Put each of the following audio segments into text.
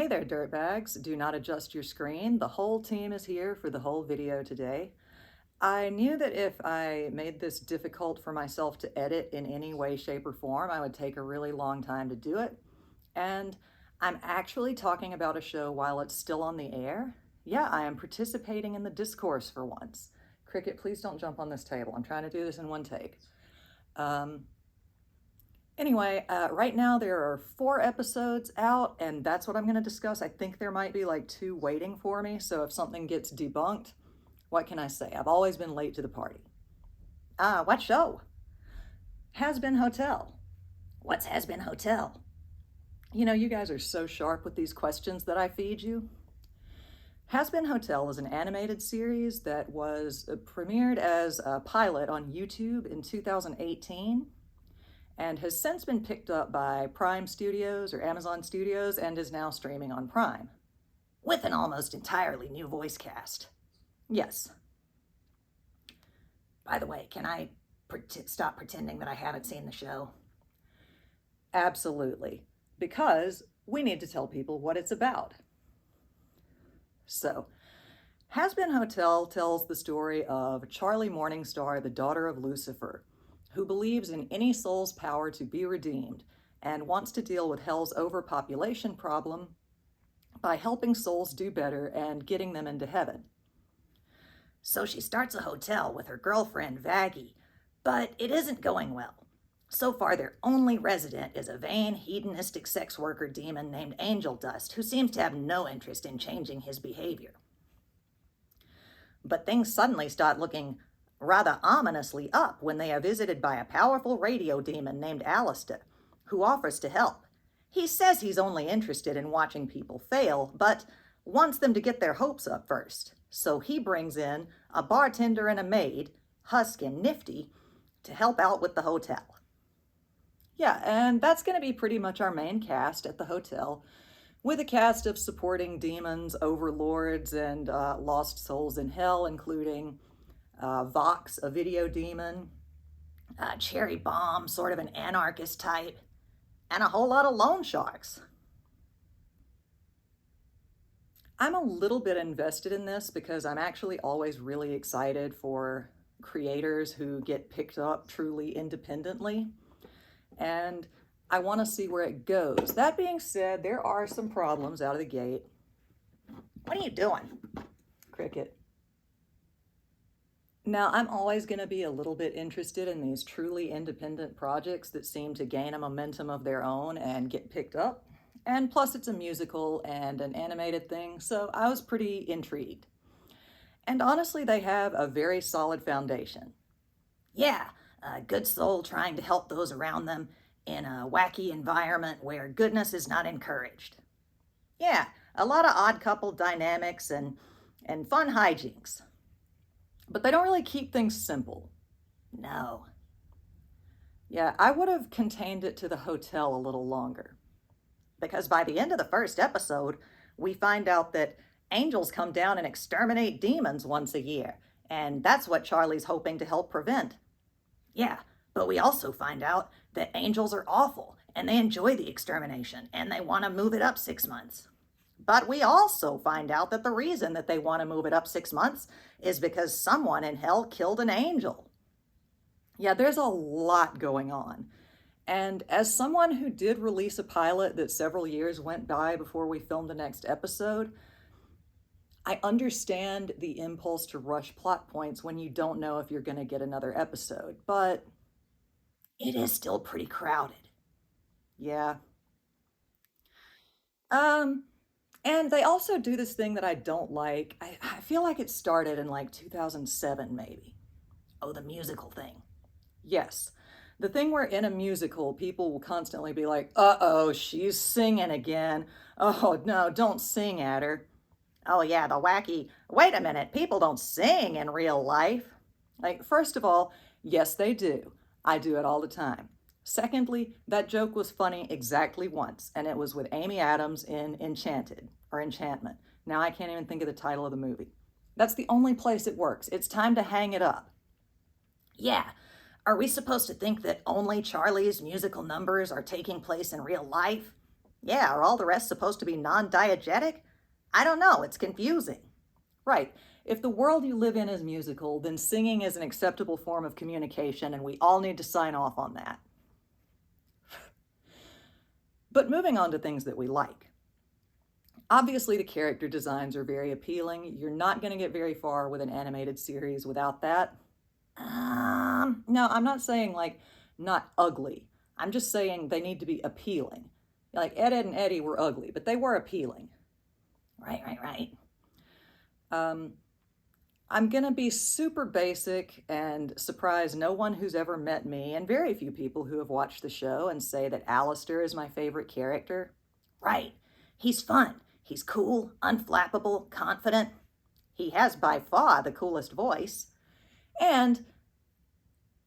Hey there, Dirtbags. Do not adjust your screen. The whole team is here for the whole video today. I knew that if I made this difficult for myself to edit in any way, shape, or form, I would take a really long time to do it. And I'm actually talking about a show while it's still on the air. Yeah, I am participating in the discourse for once. Cricket, please don't jump on this table. I'm trying to do this in one take. Anyway, right now there are 4 episodes out, and that's what I'm going to discuss. I think there might be like 2 waiting for me, so if something gets debunked, what can I say? I've always been late to the party. What show? Hazbin Hotel. What's Hazbin Hotel? You know, you guys are so sharp with these questions that I feed you. Hazbin Hotel is an animated series that was premiered as a pilot on YouTube in 2018 and has since been picked up by Prime Studios or Amazon Studios and is now streaming on Prime. With an almost entirely new voice cast. Yes. By the way, can I stop pretending that I haven't seen the show? Absolutely. Because we need to tell people what it's about. So, Hazbin Hotel tells the story of Charlie Morningstar, the daughter of Lucifer, who believes in any soul's power to be redeemed and wants to deal with hell's overpopulation problem by helping souls do better and getting them into heaven. So she starts a hotel with her girlfriend, Vaggie, but it isn't going well. So far, their only resident is a vain, hedonistic sex worker demon named Angel Dust, who seems to have no interest in changing his behavior. But things suddenly start looking rather ominously up when they are visited by a powerful radio demon named Alistair, who offers to help. He says he's only interested in watching people fail, but wants them to get their hopes up first. So he brings in a bartender and a maid, Husk and Nifty, to help out with the hotel. Yeah, and that's going to be pretty much our main cast at the hotel, with a cast of supporting demons, overlords, and lost souls in hell, including Vox, a video demon, Cherry Bomb, sort of an anarchist type, and a whole lot of loan sharks. I'm a little bit invested in this because I'm actually always really excited for creators who get picked up truly independently, and I want to see where it goes. That being said, there are some problems out of the gate. What are you doing? Cricket. Now, I'm always going to be a little bit interested in these truly independent projects that seem to gain a momentum of their own and get picked up. And plus, it's a musical and an animated thing, so I was pretty intrigued. And honestly, they have a very solid foundation. Yeah, a good soul trying to help those around them in a wacky environment where goodness is not encouraged. Yeah, a lot of odd couple dynamics and fun hijinks. But they don't really keep things simple. No. Yeah, I would have contained it to the hotel a little longer. Because by the end of the first episode, we find out that angels come down and exterminate demons once a year, and that's what Charlie's hoping to help prevent. Yeah, but we also find out that angels are awful, and they enjoy the extermination, and they want to move it up 6 months. But we also find out that the reason that they want to move it up 6 months is because someone in hell killed an angel. Yeah, there's a lot going on. And as someone who did release a pilot that several years went by before we filmed the next episode, I understand the impulse to rush plot points when you don't know if you're going to get another episode, but it is still pretty crowded. Yeah. And they also do this thing that I don't like. I feel like it started in like 2007, maybe. Oh, the musical thing. Yes. The thing where in a musical, people will constantly be like, uh-oh, she's singing again. Oh, no, don't sing at her. Oh, yeah, the wacky, wait a minute, people don't sing in real life. Like, first of all, yes, they do. I do it all the time. Secondly, that joke was funny exactly once, and it was with Amy Adams in Enchanted, or Enchantment. Now I can't even think of the title of the movie. That's the only place it works. It's time to hang it up. Yeah, are we supposed to think that only Charlie's musical numbers are taking place in real life? Yeah, are all the rest supposed to be non-diegetic? I don't know, it's confusing. Right. If the world you live in is musical, then singing is an acceptable form of communication, and we all need to sign off on that. But moving on to things that we like. Obviously, the character designs are very appealing. You're not going to get very far with an animated series without that. No, I'm not saying like not ugly. I'm just saying they need to be appealing. Like Ed and Eddie were ugly, but they were appealing. Right. Um, I'm going to be super basic and surprise no one who's ever met me and very few people who have watched the show and say that Alistair is my favorite character. Right. He's fun. He's cool, unflappable, confident. He has by far the coolest voice. And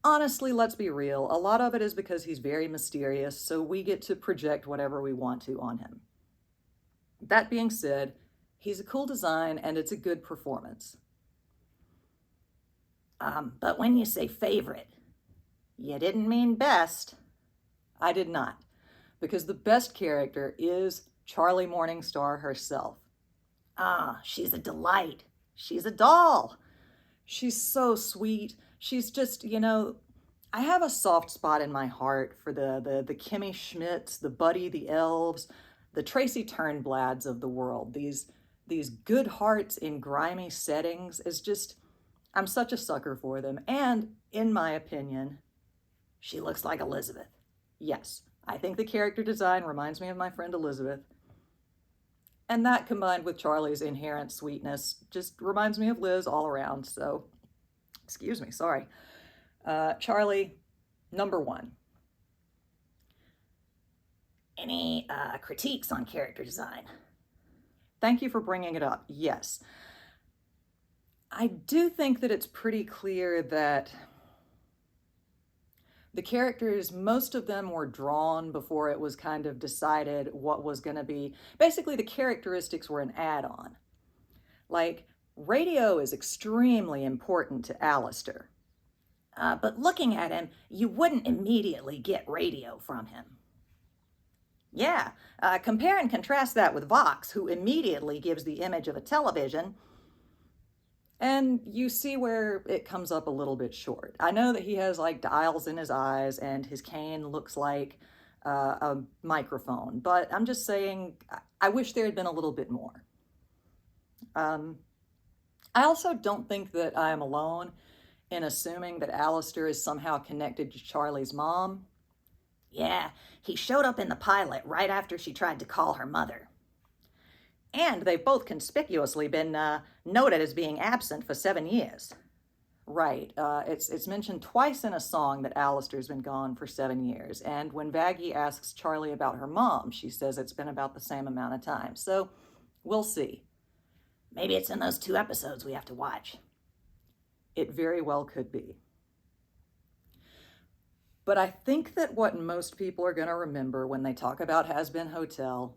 honestly, let's be real, a lot of it is because he's very mysterious, so we get to project whatever we want to on him. That being said, he's a cool design and it's a good performance. But when you say favorite, you didn't mean best. I did not, because the best character is Charlie Morningstar herself. She's a delight. She's a doll. She's so sweet. She's just, I have a soft spot in my heart for the Kimmy Schmidts, the Buddy the Elves, the Tracy Turnblads of the world. These good hearts in grimy settings is just, I'm such a sucker for them. And in my opinion, she looks like Elizabeth. Yes, I think the character design reminds me of my friend Elizabeth. And that combined with Charlie's inherent sweetness just reminds me of Liz all around. So, excuse me, sorry. Charlie, number one. Any critiques on character design? Thank you for bringing it up. Yes. I do think that it's pretty clear that the characters, most of them were drawn before it was kind of decided what was going to be. Basically, the characteristics were an add-on. Like, radio is extremely important to Alistair. But looking at him, you wouldn't immediately get radio from him. Yeah, compare and contrast that with Vox, who immediately gives the image of a television, and you see where it comes up a little bit short. I know that he has like dials in his eyes and his cane looks like a microphone, but I'm just saying I wish there had been a little bit more. I also don't think that I am alone in assuming that Alistair is somehow connected to Charlie's mom. Yeah, he showed up in the pilot right after she tried to call her mother. And they've both conspicuously been noted as being absent for 7 years. Right. It's mentioned twice in a song that Alistair's been gone for 7 years. And when Vaggie asks Charlie about her mom, she says it's been about the same amount of time. So we'll see. Maybe it's in those 2 episodes we have to watch. It very well could be. But I think that what most people are going to remember when they talk about Hazbin Hotel,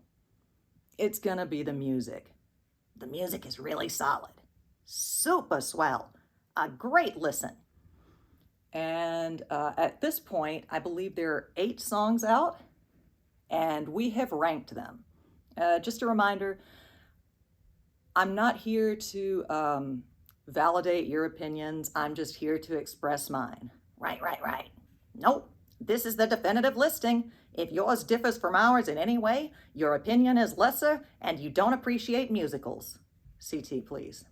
it's going to be the music. The music is really solid. Super swell. A great listen. And at this point, I believe there are 8 songs out, and we have ranked them. Just a reminder, I'm not here to validate your opinions. I'm just here to express mine. Right. Nope, this is the definitive listing. If yours differs from ours in any way, your opinion is lesser and you don't appreciate musicals. CT, please.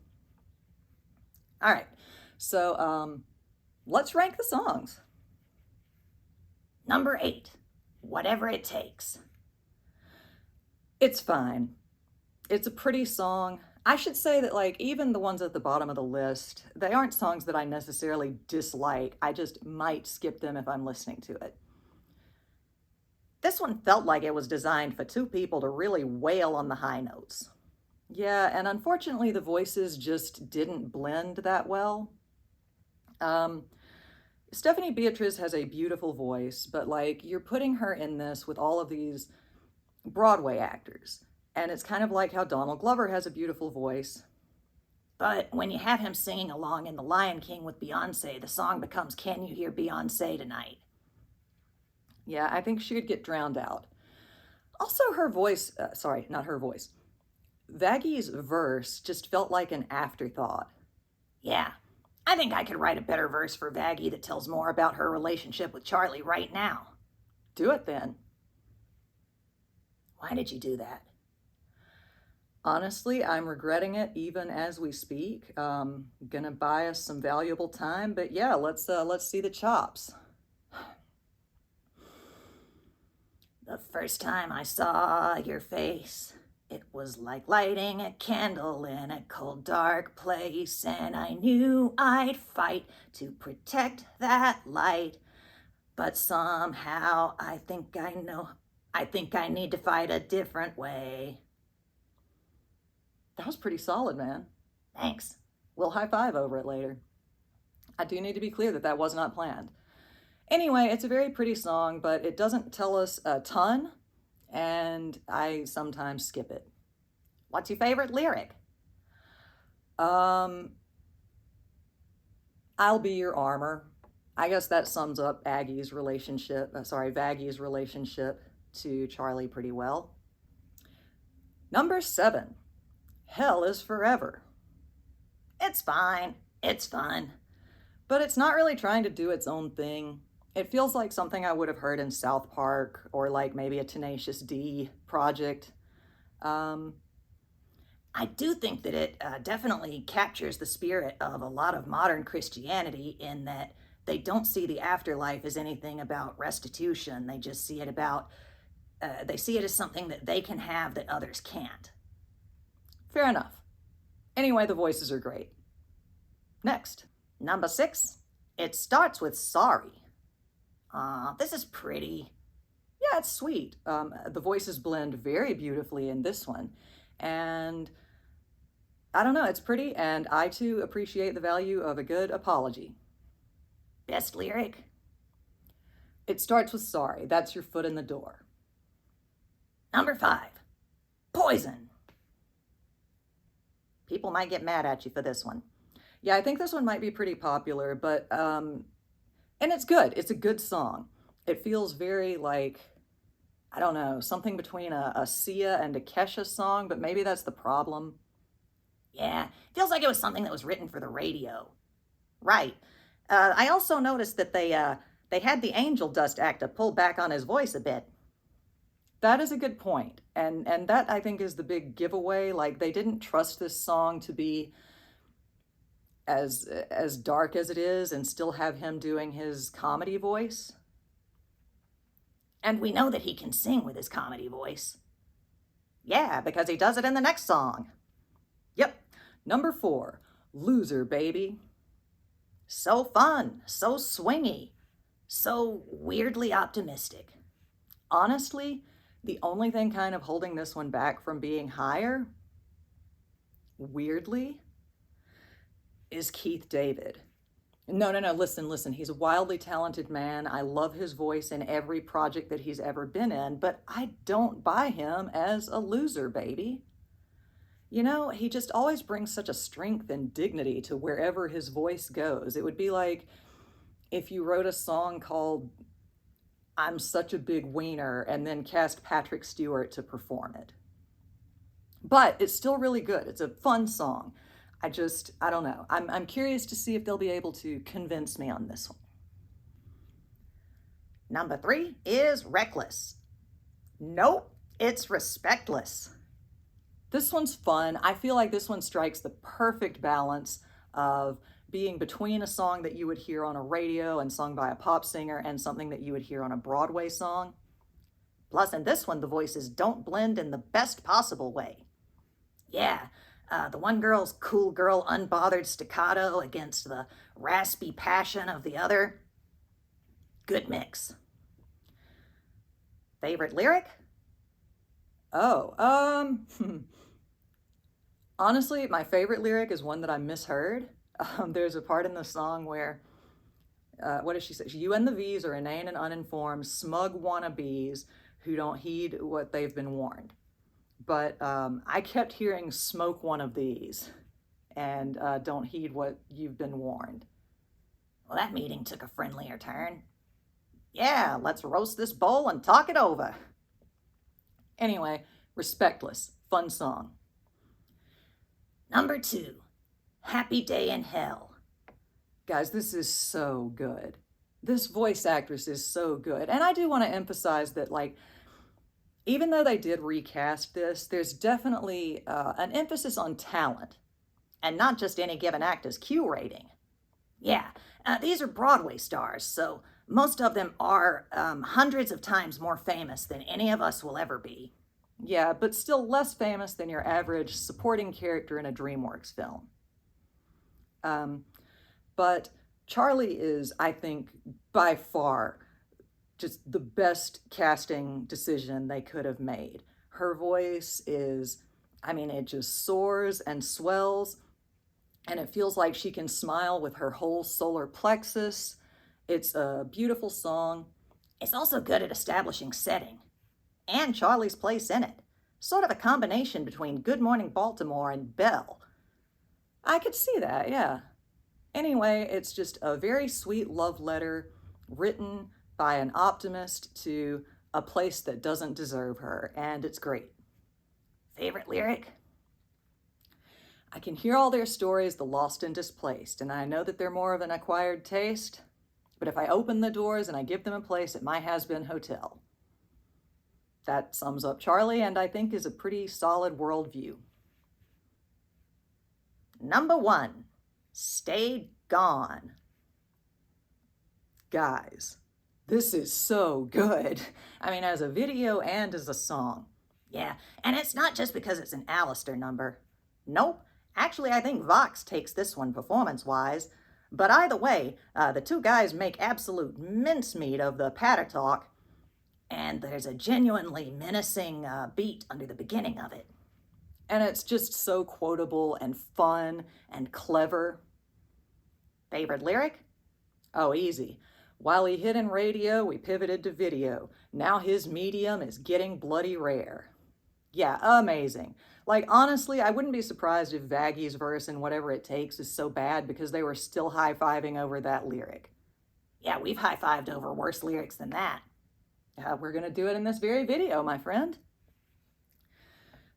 All right, so let's rank the songs. Number 8, Whatever It Takes. It's fine. It's a pretty song. I should say that, like, even the ones at the bottom of the list, they aren't songs that I necessarily dislike. I just might skip them if I'm listening to it. This one felt like it was designed for 2 people to really wail on the high notes. Yeah, and unfortunately the voices just didn't blend that well. Stephanie Beatriz has a beautiful voice, but like you're putting her in this with all of these Broadway actors. And it's kind of like how Donald Glover has a beautiful voice. But when you have him singing along in The Lion King with Beyonce, the song becomes Can You Hear Beyonce Tonight? Yeah, I think she would get drowned out. Also, her voice, sorry, not her voice. Vaggy's verse just felt like an afterthought. Yeah, I think I could write a better verse for Vaggie that tells more about her relationship with Charlie right now. Do it then. Why did you do that? Honestly, I'm regretting it even as we speak. Gonna buy us some valuable time, but yeah, let's see the chops. The first time I saw your face, it was like lighting a candle in a cold, dark place, and I knew I'd fight to protect that light. But somehow I think I need to fight a different way. That was pretty solid, man. Thanks. We'll high five over it later. I do need to be clear that that was not planned. Anyway, it's a very pretty song, but it doesn't tell us a ton, and I sometimes skip it. What's your favorite lyric? Um, I'll be your armor. I guess that sums up Vaggy's relationship to Charlie pretty well. Number 7, Hell is Forever. It's fine. It's fun. But it's not really trying to do its own thing. It feels like something I would have heard in South Park or like maybe a Tenacious D project. Um, I do think that it definitely captures the spirit of a lot of modern Christianity in that they don't see the afterlife as anything about restitution. They just see it they see it as something that they can have that others can't. Fair enough. Anyway, the voices are great. Next. Number 6, it starts with sorry. This is pretty. Yeah, it's sweet. The voices blend very beautifully in this one. And I don't know, it's pretty, and I too appreciate the value of a good apology. Best lyric? It starts with sorry. That's your foot in the door. Number 5, poison. People might get mad at you for this one. Yeah, I think this one might be pretty popular, but and it's good. It's a good song. It feels very like, I don't know, something between a Sia and a Kesha song, but maybe that's the problem. Yeah, feels like it was something that was written for the radio. Right. I also noticed that they had the angel dust actor pull back on his voice a bit. That is a good point. And that I think is the big giveaway. Like they didn't trust this song to be as dark as it is and still have him doing his comedy voice. And we know that he can sing with his comedy voice. Yeah, because he does it in the next song. Yep. Number 4, Loser Baby. So fun, so swingy, so weirdly optimistic. Honestly, the only thing kind of holding this one back from being higher, weirdly, is Keith David. No, listen. He's a wildly talented man. I love his voice in every project that he's ever been in, but I don't buy him as a loser baby. You know, he just always brings such a strength and dignity to wherever his voice goes. It would be like if you wrote a song called I'm Such a Big Wiener and then cast Patrick Stewart to perform it. But it's still really good. It's a fun song. I don't know. I'm curious to see if they'll be able to convince me on this one. Number 3 is reckless. Nope, it's respectless. This one's fun. I feel like this one strikes the perfect balance of being between a song that you would hear on a radio and sung by a pop singer and something that you would hear on a Broadway song. Plus, in this one, the voices don't blend in the best possible way. Yeah, the one girl's cool girl, unbothered staccato against the raspy passion of the other. Good mix. Favorite lyric? Oh, honestly, my favorite lyric is one that I misheard. There's a part in the song where, what does she say? You and the V's are inane and uninformed, smug wannabes who don't heed what they've been warned. But I kept hearing smoke one of these and don't heed what you've been warned. Well, that meeting took a friendlier turn. Yeah, let's roast this bowl and talk it over. Anyway, Respectless, fun song. Number 2, Happy Day in Hell. Guys, this is so good. This voice actress is so good. And I do want to emphasize that, like, even though they did recast this, there's definitely an emphasis on talent and not just any given actor's Q rating. Yeah, these are Broadway stars, so most of them are hundreds of times more famous than any of us will ever be. Yeah, but still less famous than your average supporting character in a DreamWorks film. But Charlie is, I think, by far just the best casting decision they could have made. Her voice is, I mean, it just soars and swells, and it feels like she can smile with her whole solar plexus. It's a beautiful song. It's also good at establishing setting and Charlie's place in it. Sort of a combination between Good Morning Baltimore and Belle. I could see that, yeah. Anyway, it's just a very sweet love letter written by an optimist to a place that doesn't deserve her, and it's great. Favorite lyric? I can hear all their stories, the lost and displaced, and I know that they're more of an acquired taste, but if I open the doors and I give them a place at my Hazbin hotel. That sums up Charlie, and I think is a pretty solid worldview. Number 1, Stay Gone. Guys, this is so good. I mean, as a video and as a song. Yeah, and it's not just because it's an Alistair number. Nope, actually I think Vox takes this one performance-wise. But either way, the two guys make absolute mincemeat of the patter talk, and there's a genuinely menacing beat under the beginning of it. And it's just so quotable and fun and clever. Favorite lyric? Oh, easy. While he hit in radio, we pivoted to video. Now his medium is getting bloody rare. Yeah, amazing. Like, honestly, I wouldn't be surprised if Vaggy's verse in Whatever It Takes is so bad because they were still high-fiving over that lyric. Yeah, we've high-fived over worse lyrics than that. We're going to do it in this very video, my friend.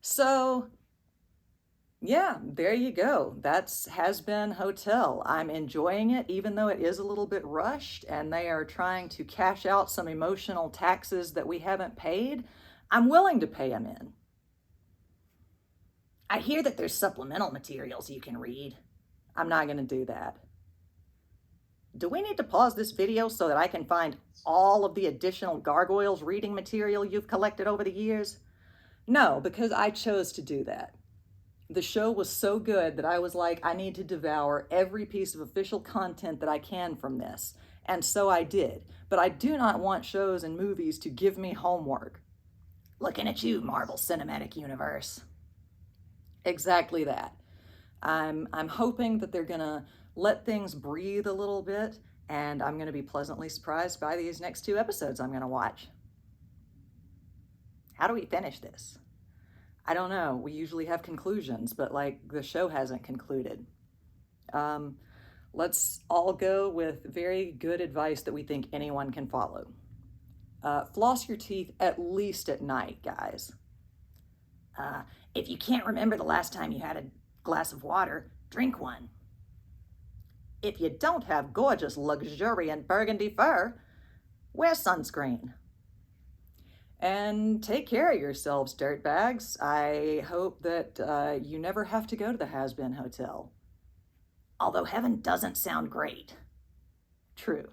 So, yeah, there you go. That's Hazbin Hotel. I'm enjoying it, even though it is a little bit rushed, and they are trying to cash out some emotional taxes that we haven't paid. I'm willing to pay them in. I hear that there's supplemental materials you can read. I'm not going to do that. Do we need to pause this video so that I can find all of the additional Gargoyles reading material you've collected over the years? No, because I chose to do that. The show was so good that I was like, I need to devour every piece of official content that I can from this. And so I did. But I do not want shows and movies to give me homework. Looking at you, Marvel Cinematic Universe. Exactly that. I'm hoping that they're gonna let things breathe a little bit, and I'm gonna be pleasantly surprised by these next 2 episodes I'm gonna watch. How do we finish this? I don't know. We usually have conclusions, but like the show hasn't concluded. Let's all go with very good advice that we think anyone can follow. Floss your teeth at least at night, guys. If you can't remember the last time you had a glass of water, drink one. If you don't have gorgeous, luxuriant burgundy fur, wear sunscreen. And take care of yourselves, dirtbags. I hope that you never have to go to the Hazbin Hotel. Although heaven doesn't sound great. True.